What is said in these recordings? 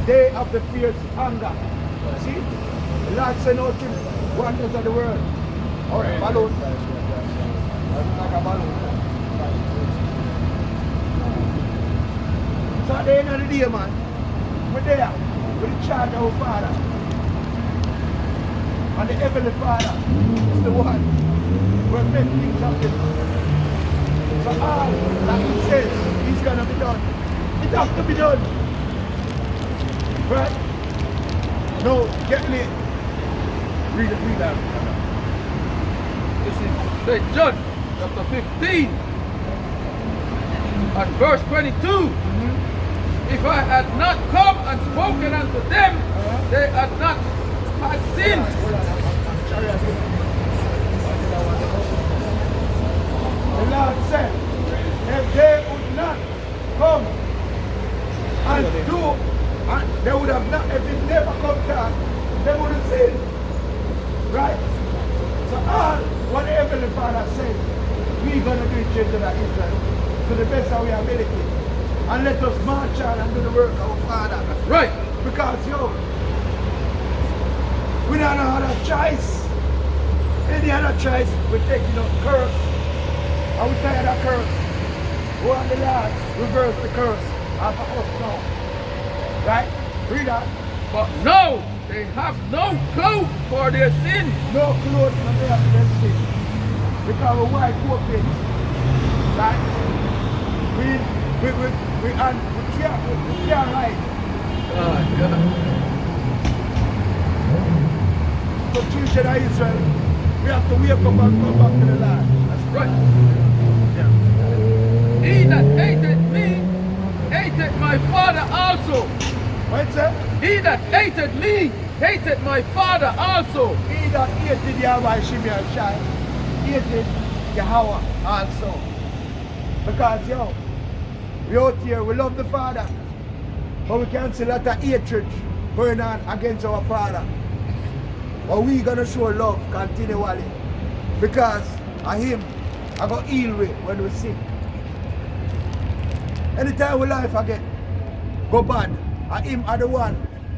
day of the fierce anger. See? The Lord sent out him wonders of the world. Or a balloon. Like a balloon. So at the end of the day, man, we're there with the charge of our Father. And the Heavenly Father is the one who will make things happen. So all that he says is going to be done. It has to be done. Right? No, get me. Read that. This is St. John chapter 15 and verse 22. If I had not come and spoken unto them, they had not had sin. The Lord said, if they would not come and do, and they would have not, if it never come down, they would have sinned. Right? So all what the Heavenly Father said, we're going to do it, children of Israel, to the best of our ability. And let us march on and do the work of our Father. Right. Because, yo, we don't know other choice. Any other choice, we're taking up curse. And we're tired of curse. We want the Lord reverse the curse after us now. Right? Read that. But no, they have no cloak for their sin. No clothes for their sin. Because we're white open. Right? We can't hide. God. So children of Israel, we have to wake up and come back to the Lord. That's right. Yeah. He that hated me, hated my Father also. What's that? He that hated me, hated my Father also. He that hated Yahweh Shimei Shai, hated Yahweh also. Because yo, we out here, we love the Father, but we can see a lot of hatred going on against our Father. But we gonna show love continually. Because of him, I got heal with when we sick. Anytime we life again, go bad, and him are the one,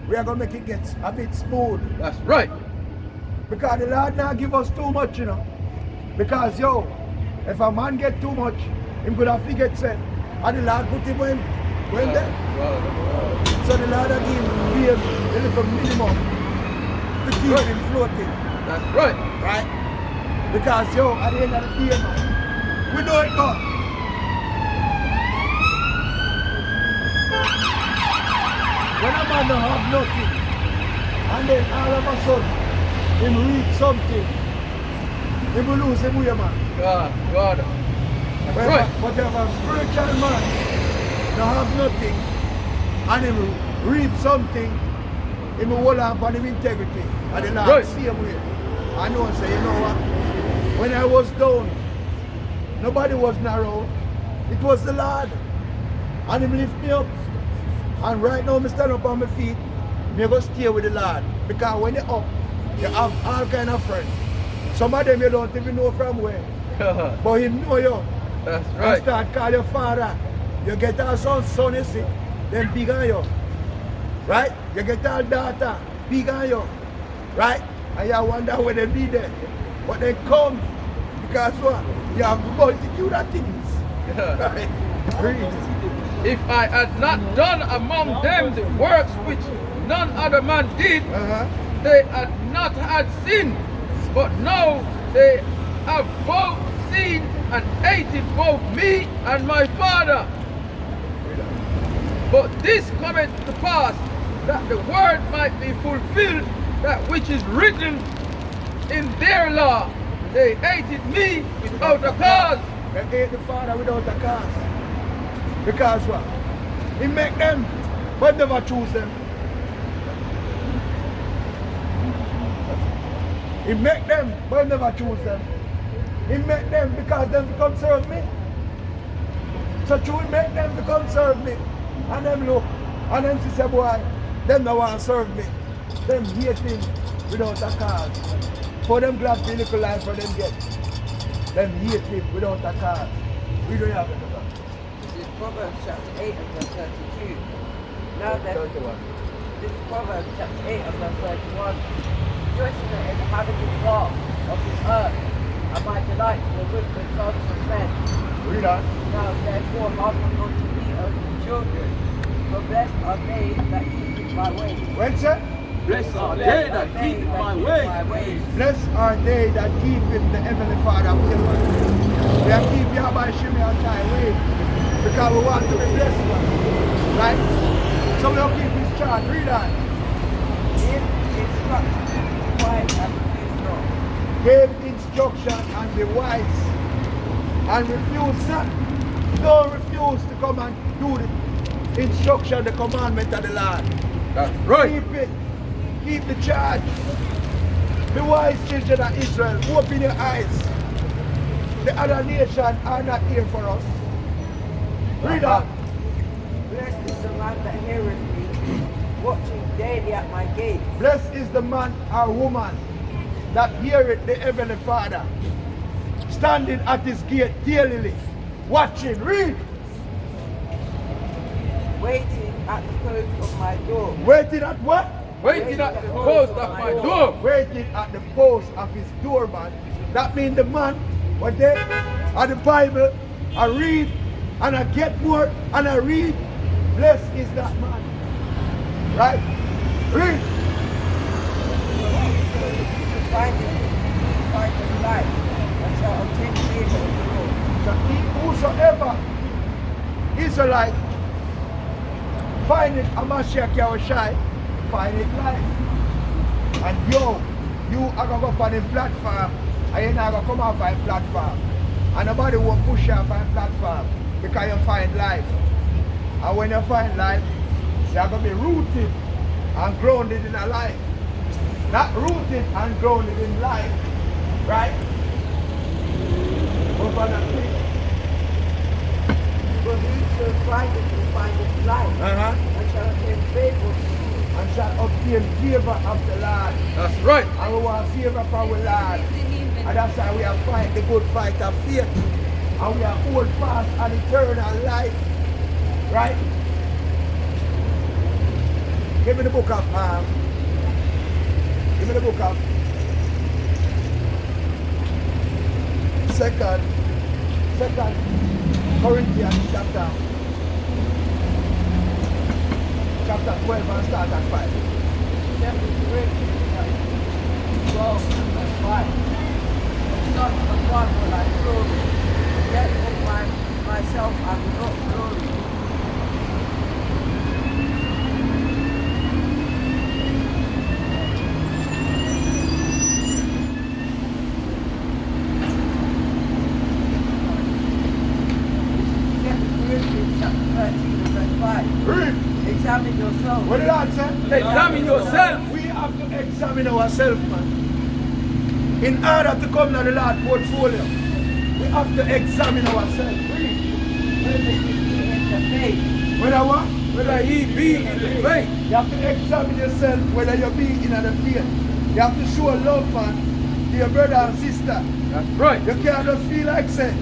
we are gonna make it get a bit smooth. That's right. Because the Lord now give us too much, you know. Because yo, if a man get too much, him could have forget said, and the Lord put him when there. So the Lord give him a little minimum to keep him floating. That's right. Right? Because yo, at the end of the day, man, we know it God. When a man don't have nothing, and then all of a sudden, him read something, he will lose him way, man. God. That's right. But if a spiritual man don't have nothing, and he will read something, he will hold on for his integrity. And the Lord Right. see him way. I know and say, you know what? When I was down, nobody was narrow. It was the Lord. And he lift me up. And right now, I stand up on my feet. I'm going to stay with the Lord. Because when you're up, you have all kind of friends. Some of them you don't even know from where. But him know you. That's And right. start call your father. You get our son, you see. Them big on you. Right? You get our daughter, big on you. Right? And you wonder where they be there. But they come. Because what? You have multitude of things. Right? Read. If I had not done among them the works which none other man did, they had not had sin. But now they have both seen and hated both me and my Father. But this cometh to pass, that the word might be fulfilled, that which is written in their law. They hated me without a cause. They hate the Father without a cause. Because what? He make them, but never choose them. He make them, but never choose them. He make them because them become serve me. So true, he make them become serve me. And them look, and them say, boy, them don't want to serve me. Them hate him without a cause. For them glad the little life for them get. Them hate him without a cause. We don't have it. This is Proverbs chapter 8 and verse 32. Now therefore, this Proverbs chapter 8 and verse 31. Rejoice in the inhabited part of the earth, and my delight will with the sons of men. Read on. Now therefore hearken unto me, O ye children, for blessed are they that keep my ways. When say? Blessed are they that keep my way. Blessed are they that keep in the Heavenly Father will. We are keep Yahweh Shimei and Shai way because we want to be blessed. Right? So we don't keep his charge. Read on. Give instruction, quiet and refuse not. Give instruction and be wise. And refuse not. Don't refuse to come and do the instruction, the commandment of the Lord. That's right. Keep it. Keep the charge. Be wise, children of Israel. Open your eyes. The other nations are not here for us. Read on. Blessed is the man that heareth me, watching daily at my gate. Blessed is the man or woman that heareth the Heavenly Father, standing at his gate daily, watching. Read. Waiting at the post of my door. Waiting at what? Waiting at the post of my door. Waiting at the post of his door, man. That means the man was there at the Bible, I read, and I get more, and I read. Blessed is that man. Right? Read. Find the light, and shall obtain favor of the Lord. So whosoever Israelite find it a Mashiach Yahushai, find it life. And you are going to go up on the platform, and you're not going to come off on the platform. And nobody will push you off on the platform because you find life. And when you find life, you're going to be rooted and grounded in a life. Not rooted and grounded in life, right? Up on a tree. For whoso findeth will find life, and shall obtain favor. And shall obtain favor of the Lord. That's right. And we want favor from the Lord. And that's why we are fighting the good fight of faith. And we are hold fast on eternal life. Right? Give me the book of give me the book of Second Corinthians chapter 12 and start at 5. 2 Corinthians 12 and verse 5. The Son of God will I glory, yet of myself I will not glory. Examine yourself. What did I say? Examine yourself. We have to examine ourselves, man. In order to come to the Lord portfolio, we have to examine ourselves. Whether you be in the faith. Whether what? Whether he be in the faith. You have to examine yourself whether you be in the faith. You have to show love, man, to your brother and sister. That's right. You can't just feel like saying,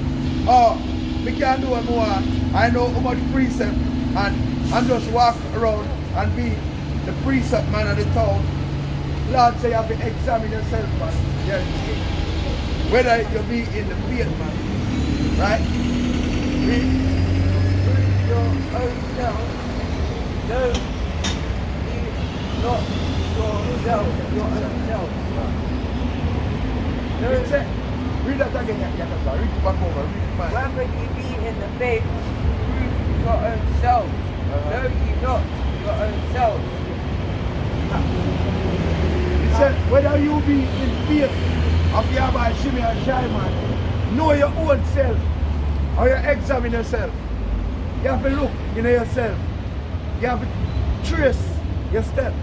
oh, we can't do more. I know how much precept and just walk around and be the precept man of the town. Lord say you have to examine yourself, man. Yes. Whether you be in the faith, man. Right? Your own self. No, you not yourself, your own self. Read that again, Yakata. Read it back over. Read it back. Whether you be in the faith, prove your own self. Know ye not your own self. It said, whether you be in faith of Yahweh, Shimei, and Shaiman, know your own self, or you examine yourself. You have to look in yourself. You have to trace your step,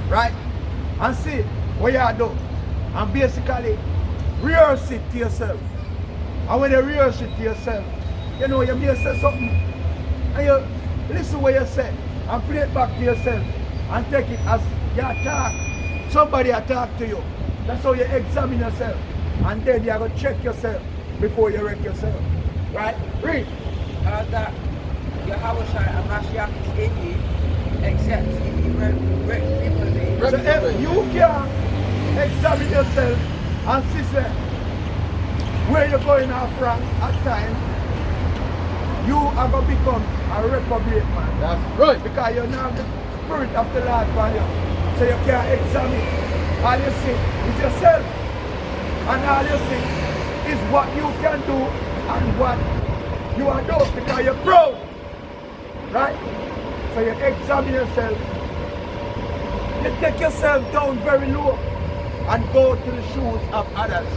right? And see what you do. And basically, rehearse it to yourself. And when you rehearse it to yourself, you know you may say something, and you listen what you say, and play it back to yourself, and take it as you talk. Somebody attack to you. That's how you examine yourself. And then you have to check yourself before you wreck yourself. Right? Read. That Yahushua and Mashiach is in you, except if you reprimand. So if you can examine yourself and see say, where you're going off wrong at times, you are going to become a reprobate man. That's right. Because you now have the spirit of the Lord on you. So you can examine. All you see is yourself. And all you see is what you can do and what you are doing because you're proud. Right? So you examine yourself. You take yourself down very low and go to the shoes of others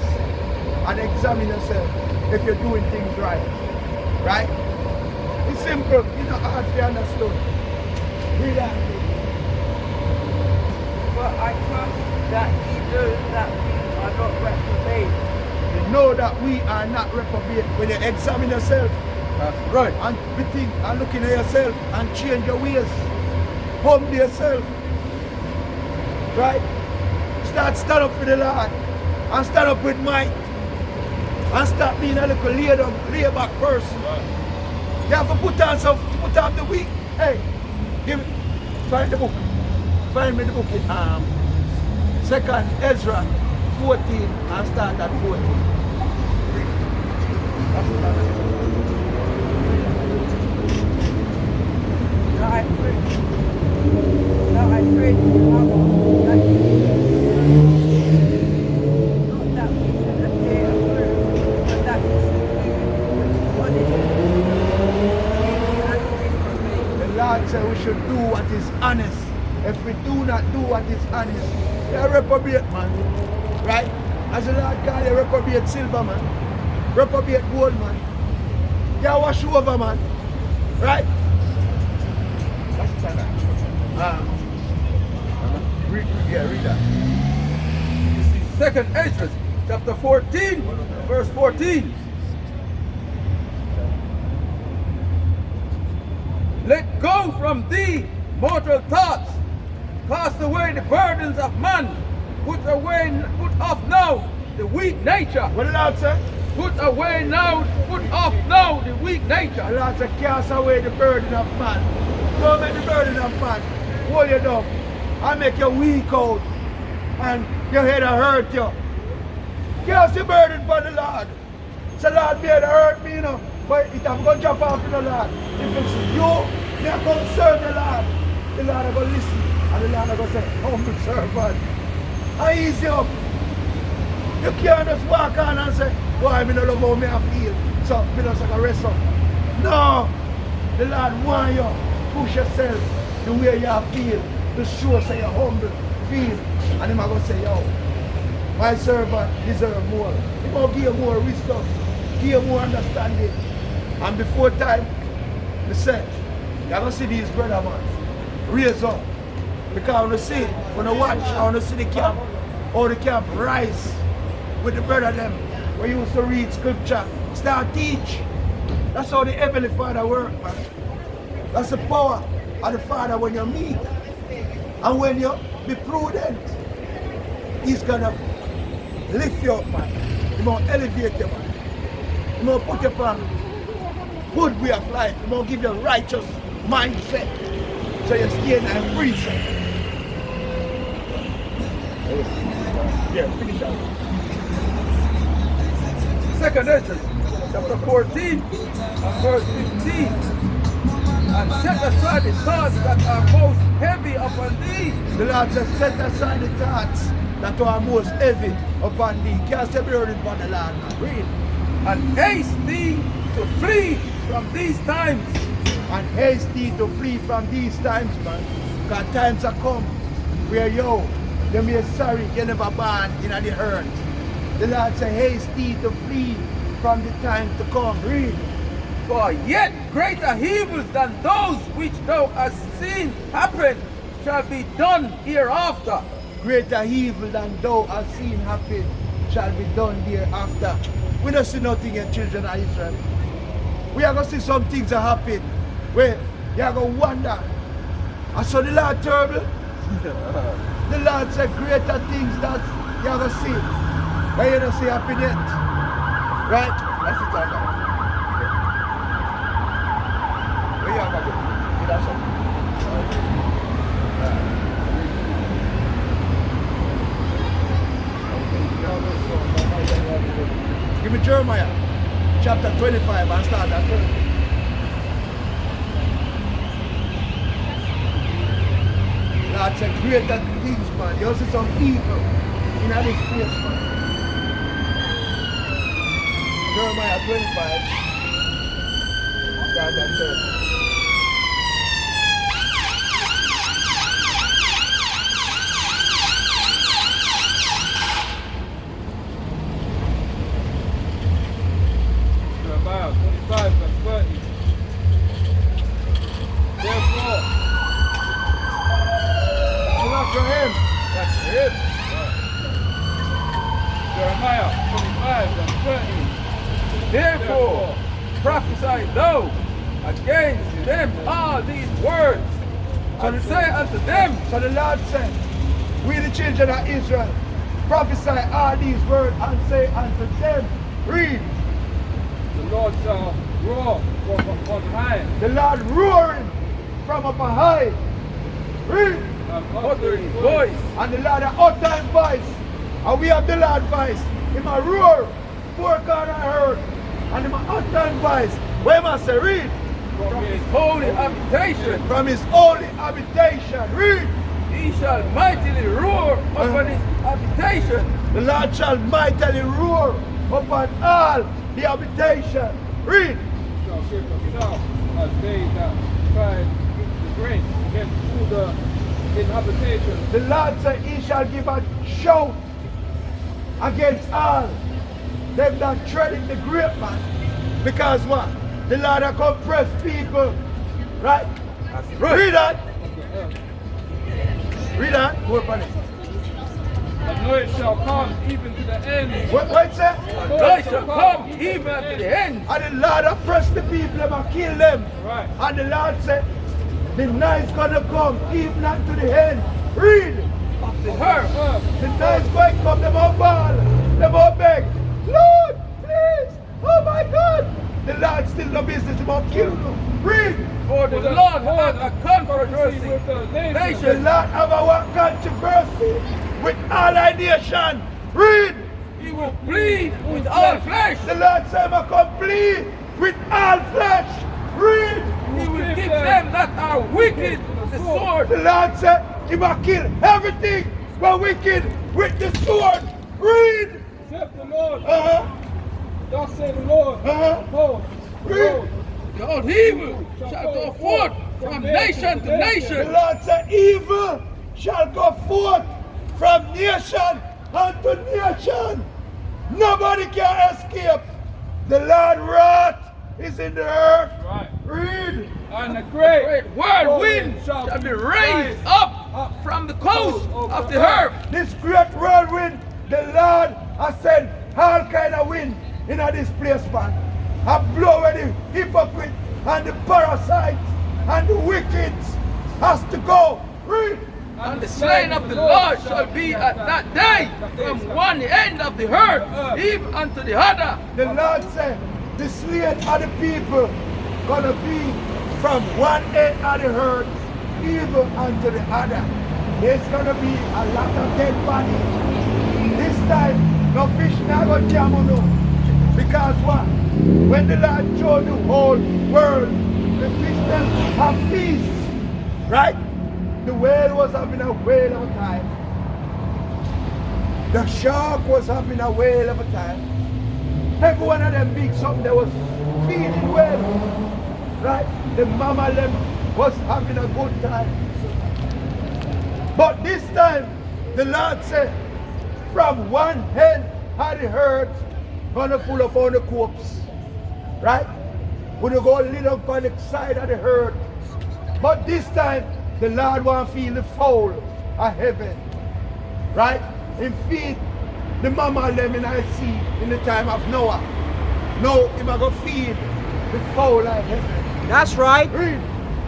and examine yourself if you're doing things right. Right? It's simple, it's not hard to understand. Read that. But I trust that he knows that we are not reprobate. You know that we are not reprobate when you examine yourself. That's right. And be think and looking at yourself and change your ways. Humble yourself. Right? Stand up for the Lord. And stand up with might. And stop being a little lay back person. You have to put on the week. Hey, find the book. Find me the book in 2nd Ezra 14 and start at 14. Now I pray to the Lord that not that we should appear approved, but that we should do what is honest. The Lord said we should do what is honest. If we do not do what is honest, you're a reprobate man. Right? As the Lord called you, reprobate silver man. Reprobate gold man. You wash over man. Right? That's it. Read that. You see, 2nd Ezra, chapter 14, verse 14. Let go from thee mortal thoughts. Cast away the burdens of man. Put off now the weak nature. What the Lord said? Put off now the weak The nature. Lord said, cast away the burden of man. Don't make the burden of man hold you down and make you weak out and your head will hurt you. Cast your burden for the Lord. So Lord, may it hurt me, you know, but it I'm going to jump off to the Lord. If it's you, they're going to serve the Lord. The Lord is going to listen and the Lord is going to say, humble servant. And ease you up. You can't just walk on and say, boy, I don't love how me I feel, so I just like a rest up. No, the Lord want you to push yourself the way you feel, to show say you're humble, feel, and He's going to say, yo, my servant deserves more. He's going to give you more wisdom, give you more understanding. And before time, He said, you're going to see these brother man raise up. Because I want to see, when I watch, I want to see the camp, how the camp rise with the brother them. We used to read scripture, start teach. That's how the Heavenly Father works, man. That's the power of the Father when you meet. And when you be prudent, He's gonna lift you up, man. He's gonna elevate you, man. He's gonna put you on good way of life. He's gonna give you a righteous mindset. So you stay in a free set. Yeah, finish out. 2nd Ezra, chapter 14, and verse 15. And set aside the thoughts that are most heavy upon thee. The Lord says, set aside the thoughts that are most heavy upon thee. Cast your burden upon the Lord, man. Read. And haste thee to flee from these times. And haste thee to flee from these times, man. Because times are come where you may sorry you never born in the earth. The Lord said, haste thee to flee from the time to come. Read. For yet greater evils than those which thou hast seen happen shall be done hereafter. Greater evil than thou hast seen happen shall be done hereafter. We don't see nothing in children of Israel. We are going to see some things that happen where you are going to wonder. And so the Lord terrible. The Lord said greater things that you are going to see. But you don't see happen yet. Right? That's it, right? Where you are going to go? Give me Jeremiah chapter 25 and start at 30. Lord said, greater things, man. You see some evil in this place, man. Jeremiah 25, start at 30. Jeremiah 25 and 30. Therefore, Clap your hands. that's him. Jeremiah 25 and 30. Therefore, prophesy thou against them all these words, and say unto them, So the Lord said, we the children of Israel, prophesy all these words and say unto them, read, the Lord shall roar from on high, the Lord roaring from up high, read, and utter his voice, and the Lord utter his voice, and we have the Lord voice. He might roar, four corner earth, and he might utter his voice. Where must say, read, from his holy habitation. from his holy habitation, read, He shall mightily roar upon his habitation. the Lord shall mightily roar upon all the habitation, read, Shall shake himself as they that cry into the grain against through the inhabitation. the Lord said he shall give a shout against all them that treading the grapevine. Because what? The Lord has compressed people. Right? Read that. Read that. Go upon it. And no it shall come even to the end. What it say? And no it shall come even to the end. And the Lord oppressed the people and kill them. Right. And the Lord said, the night's gonna come even unto the end. Read. Of the earth. The night's going to come, them all ball, them all beg. Lord, please. Oh my God. The Lord still no business about kill them. Read. For the Lord had a controversy with the The nation. Lord have a controversy with all our nation. Read. He will plead with all flesh. The Lord said, I come plead with all flesh. Read. He will give them that are wicked the sword. The Lord said, He will kill everything but wicked with the sword. Read. Saith the Lord. Thus say the Lord. Behold, read. The old evil shall go forth from nation to The nation. Lord said, evil shall go forth from nation unto nation. Nobody can escape. The Lord wrath is in the earth. Right. Read. And the great whirlwind shall be raised up from the coast of the earth. This great whirlwind, the Lord has sent all kind of wind in this place, man. I blow away the hypocrite and the parasites and the wicked has to go. Read. And the slain of the Lord shall be at that day from one end of the earth even unto the other. The Lord said, the slain of the people gonna be from one end of the earth even unto the other. There's gonna be a lot of dead bodies. This time, no fish now go jam on no. Because what? When the Lord showed the whole world, the fish them have feasts. Right? The whale was having a whale of a time. The shark was having a whale of a time. Every one of them big something that was feeding well. Right? The mama them was having a good time. But this time, the Lord said, from one end of the herd, gonna pull up on the corpse. Right? We're gonna go lit up on the side of the herd. But this time, the Lord want to feel the fowl of heaven. Right? He feed the mama them in the sea in the time of Noah. Now, he's going to feed the fowl of heaven. That's right. Read.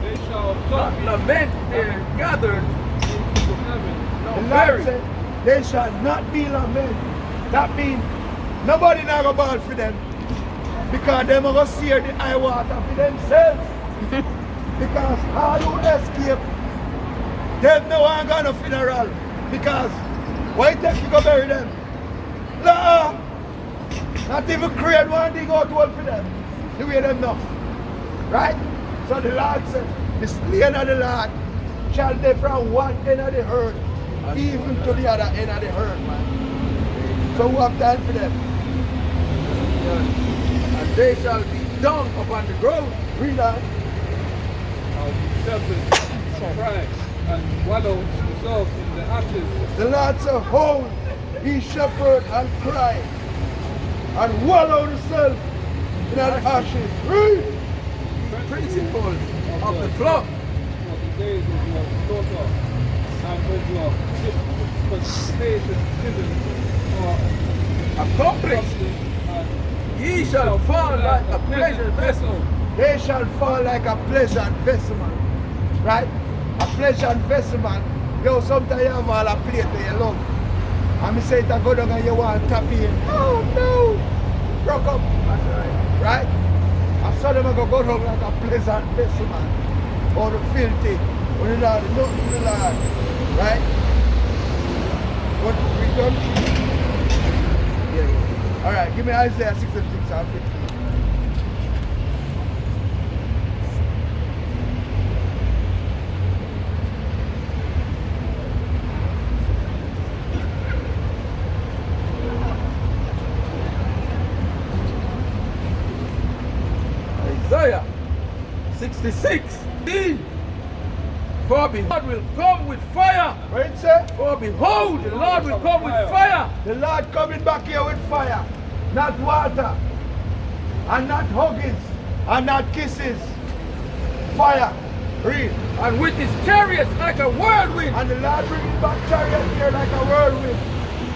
They shall not lament their gathered into heaven. The No Lord buried. said, they shall not be lament. That means nobody not going to ball for them. Because they are going to sear the eye water for themselves. Because how you escape, them no one got no funeral. Because why take you go bury them? Nah. Not even create one thing out well for them. The way them know. Right? So the Lord said, the slain of the Lord shall they from one end of the earth, even to the other end of the earth, man. So who have time for them? And they shall be dung upon the ground. Read on. Shepherds cry and wallow themselves in the ashes. The Lord said, hold, he shepherd and cry, and wallow himself in the ashes. Read. Principles of the flock. For the days of your slaughter and of your devastation are Accomplished. and Ye shall fall like a pleasant vessel. They shall fall like a pleasant vessel, man. Right? A pleasant vessel, man. Yo, sometimes you have all a plate that you love. And me say it a go down and you want to tap in. Oh no! Broke up. That's right. Right? I saw them go down like a pleasant vessel, man. Or the filthy. Or the Lord, nothing to the Lord. Right? But we done. Yeah. Alright, give me Isaiah 66 and 15. Isaiah 66. For behold, will come with fire. What it say? For behold, the Lord will come with fire. The Lord coming back here with fire, not water, and not huggings, and not kisses. Fire. Read. And with his chariots like a whirlwind. And the Lord bringing back chariot here like a whirlwind.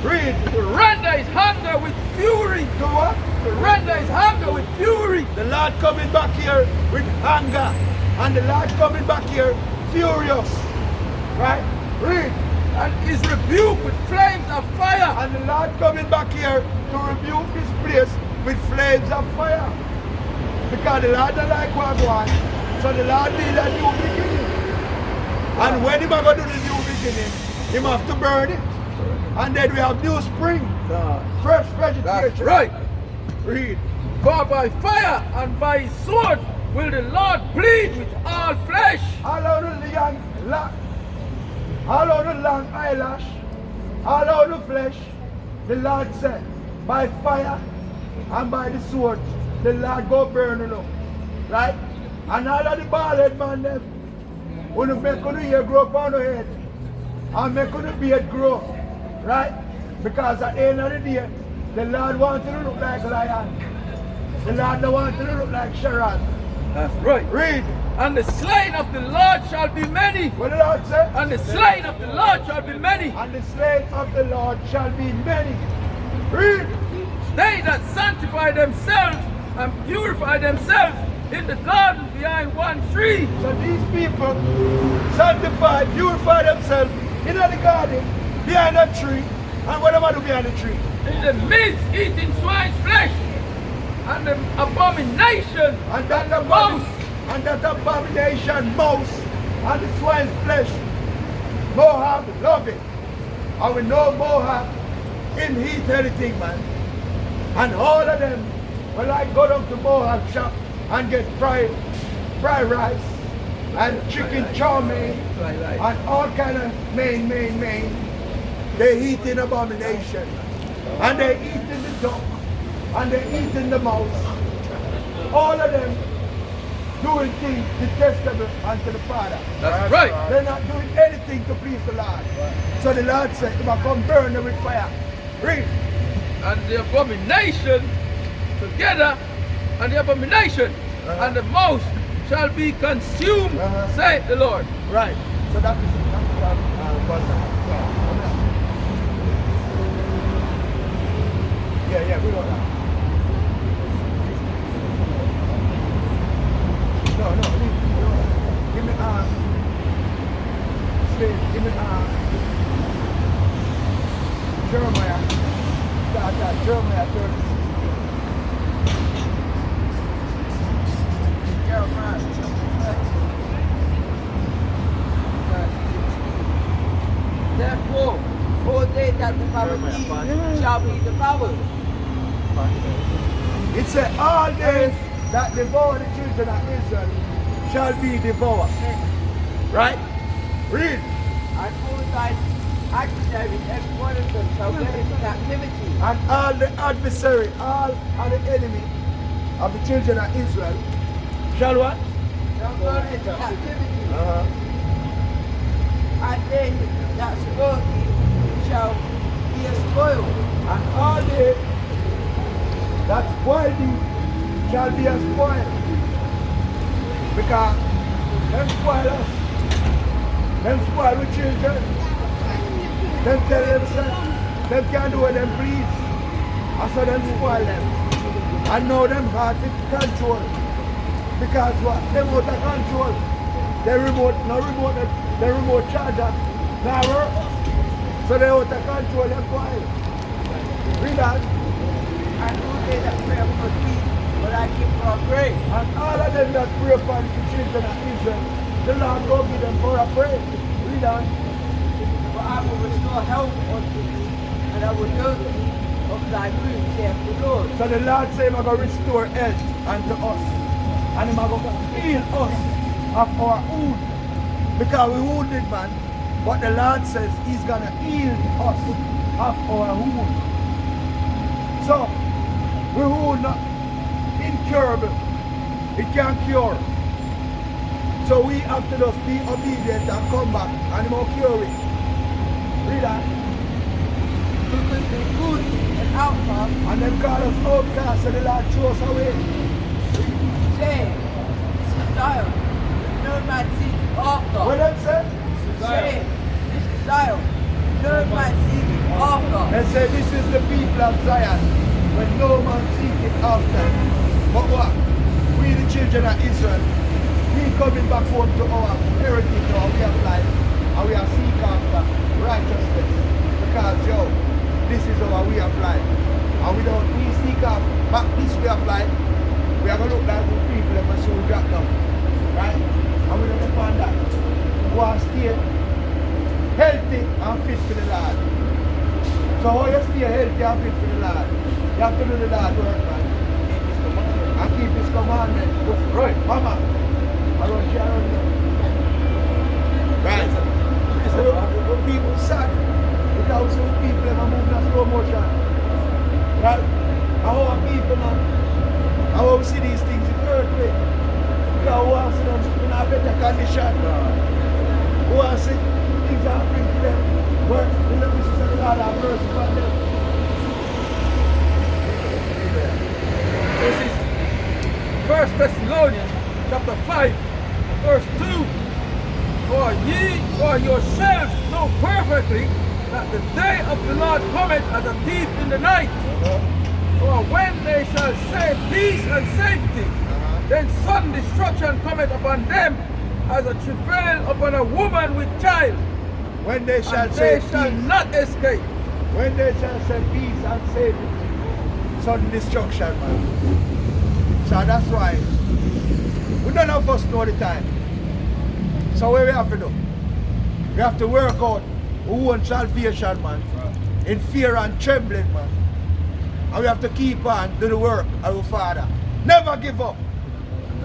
Read. To render his hunger with fury. Do what? To render his hunger with fury. The Lord coming back here with anger, and the Lord coming back here furious. Right? Read. And his rebuke with flames of fire. And the Lord coming back here to rebuke this place with flames of fire. Because the Lord don't like what go on. So the Lord need a new beginning. And when he going to do the new beginning, he have to burn it. And then we have new spring. Fresh vegetation. That's right. Read. For by fire and by his sword will the Lord bleed with all flesh. All out the young lock. All out the long eyelash. All out the flesh. The Lord said, by fire and by the sword, the Lord go burn it up. Right? And all of the bald head man them, when you make your hair grow up on the head, and make your beard grow. Right? Because at the end of the day, the Lord wants you to look like a lion. The Lord don't want you to look like Sharon. That's right. Read. And the slain of the Lord shall be many. What did the Lord say? And the slain of the Lord shall be many. And the slain of the Lord shall be many. Read. They that sanctify themselves and purify themselves in the garden behind one tree. So these people sanctify, purify themselves in the garden behind a tree. And what am I do behind the tree? In the midst eating swine's flesh and the abomination And that mouse. And that abomination mouse and the swine's flesh. Moab love it. And we know Moab in heat anything, man. And all of them will like go down to Moab shop and get fried rice and chicken chow mein and all kind of main. They eat in abomination. And they eat in the duck. And they eat in the mouse. All of them doing things detestable unto the Father. That's right. They're not doing anything to please the Lord. So the Lord said, if I come burn them with fire. Read. And the abomination together, and the abomination and the mouse shall be consumed, saith the Lord. Right. So that is yeah, we know that. No, leave it. Give me give me Jeremiah. Jeremiah 30. Therefore, all they that devour thee shall be be devoured. It said, all they that devour the children of Israel shall be devoured. Right? Read. And all thy adversaries, every one of them shall go into captivity. And all the adversary, all of the enemy of the children of Israel shall what? Shall go into captivity. Uh-huh. And they that spoil thee shall be a spoil. And all they that spoil thee shall be a spoil. Because them spoil us. Them spoil the children. Them tell themselves them can't do what them please. I saw them spoil them. And now them hard to control. Because what? Them out of control. The remote charger now work. So they out of control them spoil. Read that. And all they that pray for thee will I give for a praise. And all of them that pray upon the children of Israel, the Lord will give them for a praise. Read on. For I will restore health unto thee, and I will heal thee of thy wounds, saith the Lord. So the Lord say He's going to restore health unto us. And He's going to heal us of our wound. Because we wounded, man. But the Lord says He's going to heal us of our wound. So, we wound not incurable. It can't cure. So we have to just be obedient and come back and He will cure it. Read that. Because the good and outcast, And them call us outcasts and the Lord throw us away. saying, This is Zion, which no man seeketh after. What them say? Saying, This is Zion, no man seeketh after. They say this is the people of Zion when no man seek it after. But what? We the children of Israel, we coming back home to our heritage, our way of life, and we are seek after righteousness. Because this is our way of life. And we seek after back this way of life, we are gonna look like the people if we soon drop down. Right? And we don't depend on that. We want to stay healthy and fit for the Lord. So how you stay healthy and fit for the Lord? You have to do the Lord work, man. And keep His commandment. Right, Mama. I don't share on you. Right. So people sad because some people are moving in slow motion. Right? And our people, man, and when we see these things, it hurt me. Because we want to see them in a better condition. We want to see things happening to them. Where the Lord is the Lord have mercy upon them. This is 1 Thessalonians chapter 5, verse 2. For ye for yourselves know perfectly that the day of the Lord cometh as a thief in the night. For when they shall say peace and safety, then sudden destruction cometh upon them as a travail upon a woman with child. When they shall And say they shall peace, not escape. when they shall say peace and safety, sudden destruction, man. So that's why we don't have us know the time. So what we have to do? We have to work out who wants salvation, man. In fear and trembling, man. And we have to keep on do the work of our Father. Never give up.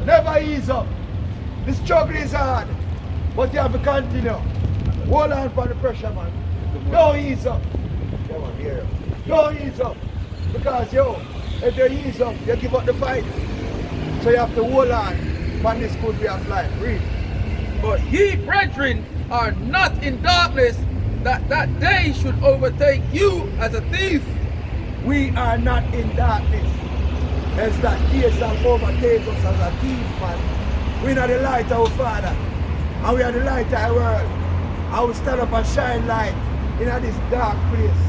Never ease up. The struggle is hard, but you have to continue. Hold on for the pressure, man. Don't ease up. Don't ease up. Because, if you ease up, you give up the fight. So you have to hold on for this good way of life. Read. But ye, brethren, are not in darkness, that that day should overtake you as a thief. We are not in darkness. As that day shall overtake us as a thief, man. We are the light of our Father. And we are the light of our world. I will stand up and shine light in this dark place.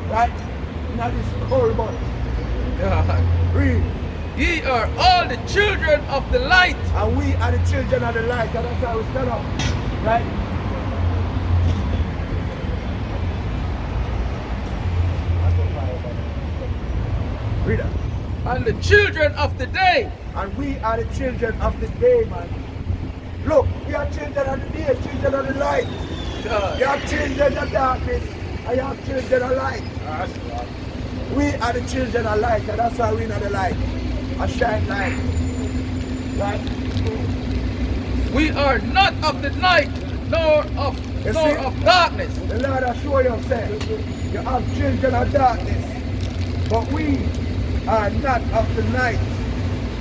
Right? In this cold month. Read. Ye are all the children of the light. And we are the children of the light. And that's how we stand up. Right? Read that. And the children of the day. And we are the children of the day, man. Look, we are children of the day, children of the light. You have children of darkness, and you have children of light. We are the children of light, and that's why we know the light. I shine light. Right? We are not of the night, nor of darkness. The Lord assure you, say, you have children of darkness, but we are not of the night.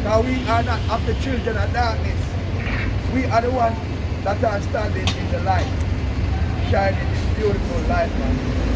Now we are not of the children of darkness. We are the ones that are standing in the light, shining this beautiful light, man.